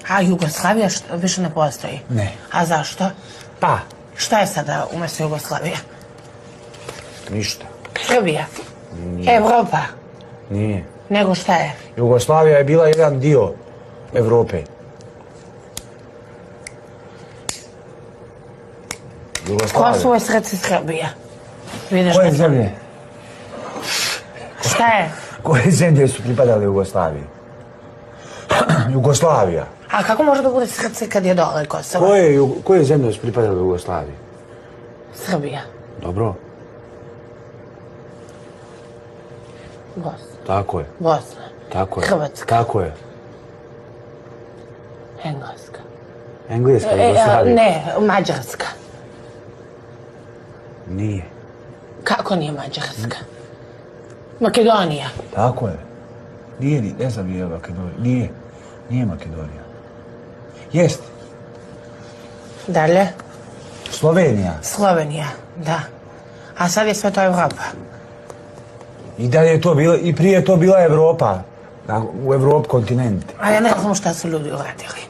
A Jugoslavija više ne postoji? Ne. A zašto? Pa, Šta je sada umjesto Jugoslavije? ništa. Srbija? Evropa? Nije. Nego šta je? Jugoslavija je bila jedan dio Evrope. Kosovo je srce Srbija. Vidiš Koje da- zemlje? Šta je? Koje zemlje su pripadale Jugoslaviji? Jugoslavija. A kako može da bude srce kad je dole Kosovo? Koje zemlje su pripadale Jugoslaviji? Srbija. Dobro, Bosna. tako je. Bosna. Tako je. Hrvatska. Tako je. Engleska. Engleska Jugoslavija? Ne, Mađarska. Nije. Kako nije Mađarska? Makedonija. Tako je. Nije, ne znam je Makedonija. Nije. Nije Makedonija. Jest. Dalje? Slovenija. Slovenija, da. A sad je sve to Evropa. I da je to bilo, i prije to bila Evropa. U Evrop kontinent. A ja ne znam šta su ljudi uradili.